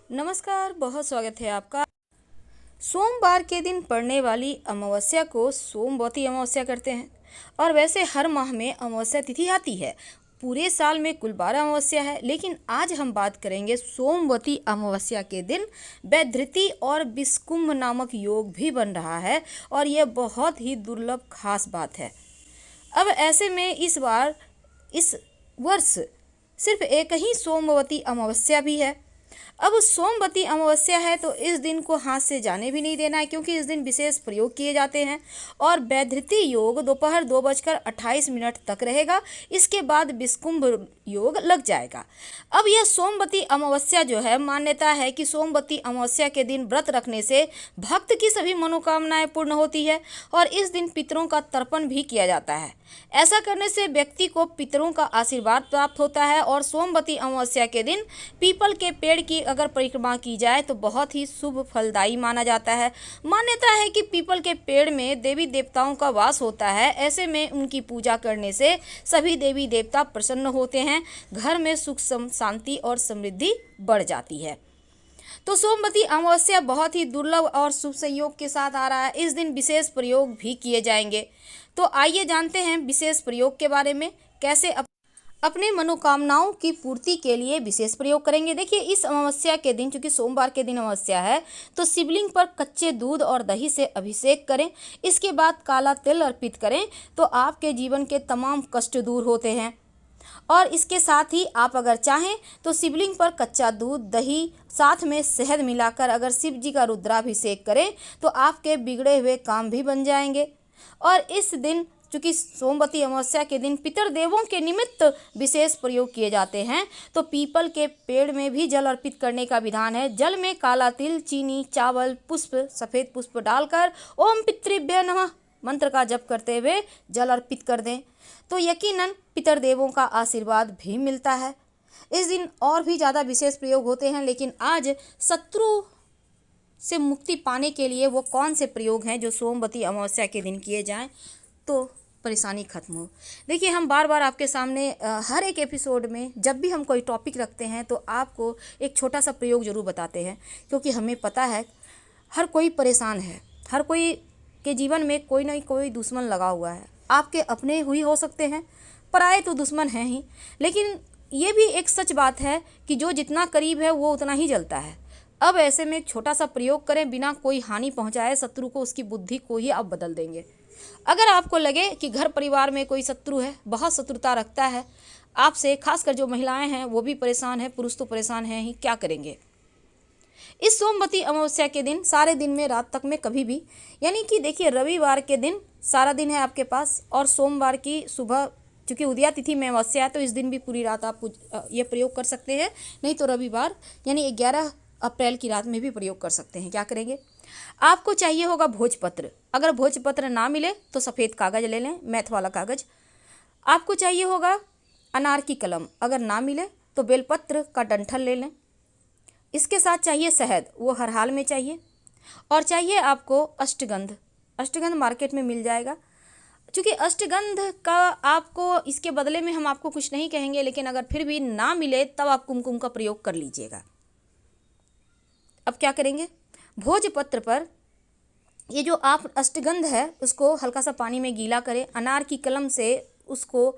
नमस्कार, बहुत स्वागत है आपका। सोमवार के दिन पड़ने वाली अमावस्या को सोमवती अमावस्या करते हैं। और वैसे हर माह में अमावस्या तिथि आती है। पूरे साल में कुल 12 अमावस्या है, लेकिन आज हम बात करेंगे सोमवती अमावस्या के दिन वैधृति और विषकुंभ नामक योग भी बन रहा है, और यह बहुत ही दुर्लभ खास बात है। अब ऐसे में इस वर्ष सिर्फ एक ही सोमवती अमावस्या भी है। अब सोमवती अमावस्या है तो इस दिन को हाथ से जाने भी नहीं देना है, क्योंकि इस दिन विशेष प्रयोग किए जाते हैं। और वैधृति योग दोपहर 2:28 तक रहेगा। इसके बाद विषकुंभ योग लग जाएगा। अब यह सोमवती अमावस्या जो है, मान्यता है कि सोमवती अमावस्या के दिन व्रत रखने से भक्त की सभी मनोकामनाएं पूर्ण होती है, और इस दिन पितरों का तर्पण भी किया जाता है। ऐसा करने से व्यक्ति को पितरों का आशीर्वाद प्राप्त होता है। और सोमवती अमावस्या के दिन पीपल के पेड़ की अगर परिक्रमा की जाए तो बहुत ही शुभ फलदायी माना जाता है। मान्यता है कि पीपल के पेड़ में देवी देवताओं का वास होता है। ऐसे में उनकी पूजा करने से सभी देवी देवता प्रसन्न होते हैं, घर में सुख शांति और समृद्धि बढ़ जाती है। तो सोमवती अमावस्या बहुत ही दुर्लभ और शुभ संयोग के साथ आ रहा है। इस दिन विशेष प्रयोग भी किए जाएंगे। तो आइए जानते हैं विशेष प्रयोग के बारे में, कैसे अपने मनोकामनाओं की पूर्ति के लिए विशेष प्रयोग करेंगे। देखिए, इस अमावस्या के दिन, चूंकि सोमवार के दिन अमावस्या है, तो शिवलिंग पर कच्चे दूध और दही से अभिषेक करें। इसके बाद काला तिल अर्पित करें तो आपके जीवन के तमाम कष्ट दूर होते हैं। और इसके साथ ही आप अगर चाहें तो शिवलिंग पर कच्चा दूध, दही, साथ में शहद मिलाकर अगर शिव जी का रुद्राभिषेक करें तो आपके बिगड़े हुए काम भी बन जाएंगे। और इस दिन, चूँकि सोमवती अमावस्या के दिन पितर देवों के निमित्त विशेष प्रयोग किए जाते हैं, तो पीपल के पेड़ में भी जल अर्पित करने का विधान है। जल में काला तिल, चीनी, चावल, पुष्प, सफ़ेद पुष्प डालकर ओम पितृभ्य नमः मंत्र का जप करते हुए जल अर्पित कर दें, तो यकीनन पितर देवों का आशीर्वाद भी मिलता है। इस दिन और भी ज़्यादा विशेष प्रयोग होते हैं, लेकिन आज शत्रु से मुक्ति पाने के लिए वो कौन से प्रयोग हैं जो सोमवती अमावस्या के दिन किए जाएं तो परेशानी खत्म हो। देखिए, हम बार बार आपके सामने हर एक एपिसोड में जब भी हम कोई टॉपिक रखते हैं तो आपको एक छोटा सा प्रयोग ज़रूर बताते हैं, क्योंकि हमें पता है हर कोई परेशान है। हर कोई के जीवन में कोई ना कोई दुश्मन लगा हुआ है। आपके अपने हुई हो सकते हैं, पराए तो दुश्मन हैं ही, लेकिन ये भी एक सच बात है कि जो जितना करीब है वो उतना ही जलता है। अब ऐसे में एक छोटा सा प्रयोग करें, बिना कोई हानि पहुंचाए शत्रु को, उसकी बुद्धि को ही आप बदल देंगे। अगर आपको लगे कि घर परिवार में कोई शत्रु है, बहुत शत्रुता रखता है आपसे, खासकर जो महिलाएं हैं वो भी परेशान है, पुरुष तो परेशान हैं ही, क्या करेंगे? इस सोमवती अमावस्या के दिन सारे दिन में, रात तक में, कभी भी, यानी कि देखिए, रविवार के दिन सारा दिन है आपके पास, और सोमवार की सुबह, चूँकि उदया तिथि में अमावस्या है तो इस दिन भी पूरी रात आप ये प्रयोग कर सकते हैं। नहीं तो रविवार यानी 11 अप्रैल की रात में भी प्रयोग कर सकते हैं। क्या करेंगे? आपको चाहिए होगा भोजपत्र। अगर भोजपत्र ना मिले तो सफ़ेद कागज़ ले लें, मैथ वाला कागज़। आपको चाहिए होगा अनार की कलम। अगर ना मिले तो बेलपत्र का डंठल ले लें। इसके साथ चाहिए शहद, वो हर हाल में चाहिए। और चाहिए आपको अष्टगंध। अष्टगंध मार्केट में मिल जाएगा। चूँकि अष्टगंध का आपको, इसके बदले में हम आपको कुछ नहीं कहेंगे, लेकिन अगर फिर भी ना मिले तब आप कुमकुम का प्रयोग कर लीजिएगा। अब क्या करेंगे? भोजपत्र पर ये जो आप अष्टगंध है उसको हल्का सा पानी में गीला करें। अनार की कलम से उसको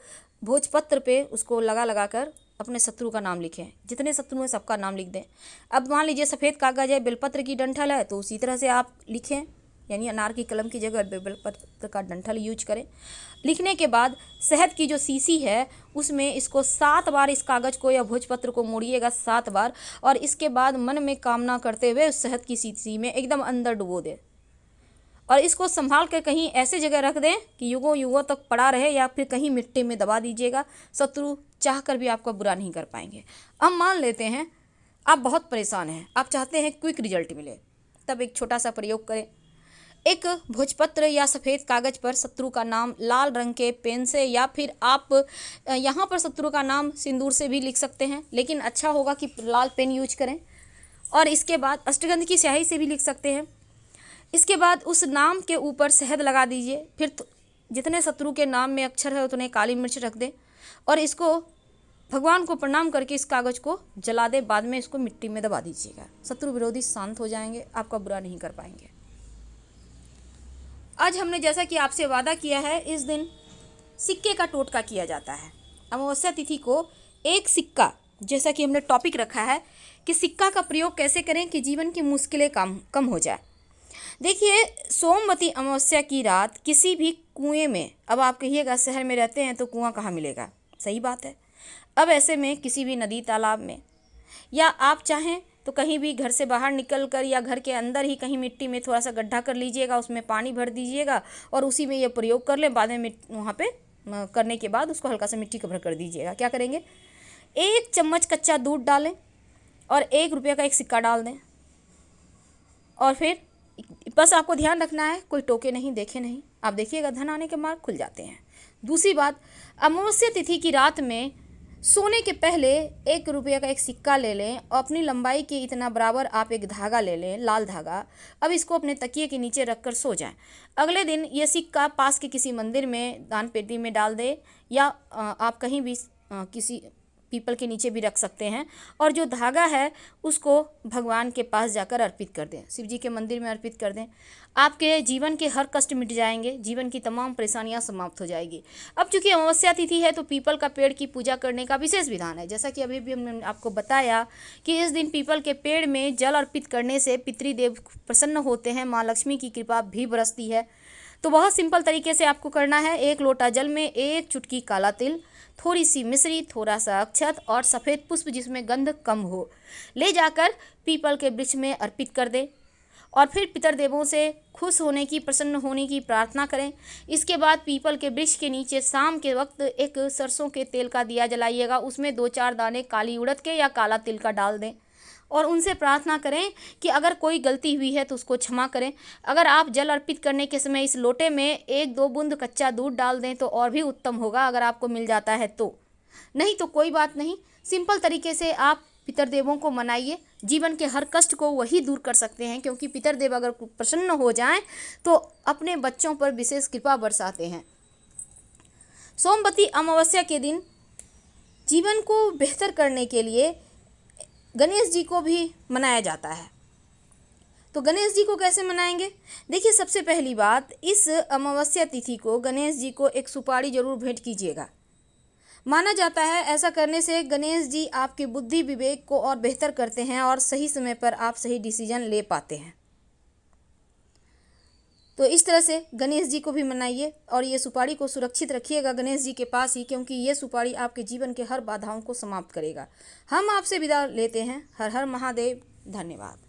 भोजपत्र पे उसको लगा कर अपने शत्रु का नाम लिखें। जितने शत्रु हैं सबका नाम लिख दें। अब मान लीजिए सफ़ेद कागज़ है, बेलपत्र की डंठल है, तो उसी तरह से आप लिखें, यानी अनार की कलम की जगह बेलपत्र का डंठल यूज करें। लिखने के बाद शहद की जो शीशी है उसमें इसको 7 बार, इस कागज़ को या भोजपत्र को मोड़िएगा 7 बार, और इसके बाद मन में कामना करते हुए उस शहद की शीशी में एकदम अंदर डुबो दें, और इसको संभाल कर कहीं ऐसे जगह रख दें कि युगों युगों तक पड़ा रहे, या फिर कहीं मिट्टी में दबा दीजिएगा। शत्रु चाह कर भी आपका बुरा नहीं कर पाएंगे। अब मान लेते हैं आप बहुत परेशान हैं, आप चाहते हैं क्विक रिजल्ट मिले, तब एक छोटा सा प्रयोग करें। एक भोजपत्र या सफ़ेद कागज़ पर शत्रु का नाम लाल रंग के पेन से, या फिर आप यहाँ पर शत्रु का नाम सिंदूर से भी लिख सकते हैं, लेकिन अच्छा होगा कि लाल पेन यूज करें। और इसके बाद अष्टगंध की स्याही से भी लिख सकते हैं। इसके बाद उस नाम के ऊपर शहद लगा दीजिए। फिर जितने शत्रु के नाम में अक्षर है उतने काली मिर्च रख दें, और इसको भगवान को प्रणाम करके इस कागज़ को जला दे, बाद में इसको मिट्टी में दबा दीजिएगा। शत्रु विरोधी शांत हो जाएंगे, आपका बुरा नहीं कर पाएंगे। आज हमने जैसा कि आपसे वादा किया है, इस दिन सिक्के का टोटका किया जाता है। अमावस्या तिथि को एक सिक्का, जैसा कि हमने टॉपिक रखा है कि सिक्का का प्रयोग कैसे करें कि जीवन की मुश्किलें कम हो जाए। देखिए, सोमवती अमावस्या की रात किसी भी कुएं में, अब आप कहिएगा शहर में रहते हैं तो कुआं कहाँ मिलेगा, सही बात है। अब ऐसे में किसी भी नदी तालाब में, या आप चाहें तो कहीं भी घर से बाहर निकल कर या घर के अंदर ही कहीं मिट्टी में थोड़ा सा गड्ढा कर लीजिएगा, उसमें पानी भर दीजिएगा और उसी में ये प्रयोग कर लें। बाद में वहाँ पे करने के बाद उसको हल्का सा मिट्टी कवर कर दीजिएगा। क्या करेंगे, 1 चम्मच कच्चा दूध डालें और 1 रुपये का एक सिक्का डाल दें, और फिर बस आपको ध्यान रखना है कोई टोके नहीं, देखे नहीं, आप देखिएगा धन आने के मार्ग खुल जाते हैं। दूसरी बात, अमावस्या तिथि की रात में सोने के पहले 1 रुपये का एक सिक्का ले लें और अपनी लंबाई के इतना बराबर आप एक धागा ले लें, लाल धागा। अब इसको अपने तकिए के नीचे रखकर सो जाएं। अगले दिन ये सिक्का पास के किसी मंदिर में दान पेटी में डाल दें, या आप कहीं भी किसी पीपल के नीचे भी रख सकते हैं। और जो धागा है उसको भगवान के पास जाकर अर्पित कर दें, शिव जी के मंदिर में अर्पित कर दें। आपके जीवन के हर कष्ट मिट जाएंगे, जीवन की तमाम परेशानियां समाप्त हो जाएगी। अब चूंकि अमावस्या तिथि है तो पीपल का पेड़ की पूजा करने का विशेष विधान है। जैसा कि अभी भी हमने आपको बताया कि इस दिन पीपल के पेड़ में जल अर्पित करने से पितृदेव प्रसन्न होते हैं, माँ लक्ष्मी की कृपा भी बरसती है। तो बहुत सिंपल तरीके से आपको करना है, 1 लोटा जल में 1 चुटकी काला तिल, थोड़ी सी मिश्री, थोड़ा सा अक्षत और सफ़ेद पुष्प जिसमें गंध कम हो, ले जाकर पीपल के वृक्ष में अर्पित कर दें और फिर पितरदेवों से खुश होने की, प्रसन्न होने की प्रार्थना करें। इसके बाद पीपल के वृक्ष के नीचे शाम के वक्त एक सरसों के तेल का दिया जलाइएगा, उसमें 2-4 दाने काली उड़द के या काला तिल का डाल दें और उनसे प्रार्थना करें कि अगर कोई गलती हुई है तो उसको क्षमा करें। अगर आप जल अर्पित करने के समय इस लोटे में 1-2 बूंद कच्चा दूध डाल दें तो और भी उत्तम होगा, अगर आपको मिल जाता है तो। नहीं तो कोई बात नहीं, सिंपल तरीके से आप पितरदेवों को मनाइए। जीवन के हर कष्ट को वही दूर कर सकते हैं, क्योंकि पितरदेव अगर प्रसन्न हो जाएं तो अपने बच्चों पर विशेष कृपा बरसाते हैं। सोमवती अमावस्या के दिन जीवन को बेहतर करने के लिए गणेश जी को भी मनाया जाता है। तो गणेश जी को कैसे मनाएंगे? देखिए, सबसे पहली बात, इस अमावस्या तिथि को गणेश जी को एक सुपारी जरूर भेंट कीजिएगा। माना जाता है ऐसा करने से गणेश जी आपकी बुद्धि विवेक को और बेहतर करते हैं और सही समय पर आप सही डिसीजन ले पाते हैं। तो इस तरह से गणेश जी को भी मनाइए और ये सुपारी को सुरक्षित रखिएगा गणेश जी के पास ही, क्योंकि ये सुपारी आपके जीवन के हर बाधाओं को समाप्त करेगा। हम आपसे विदा लेते हैं। हर हर महादेव। धन्यवाद।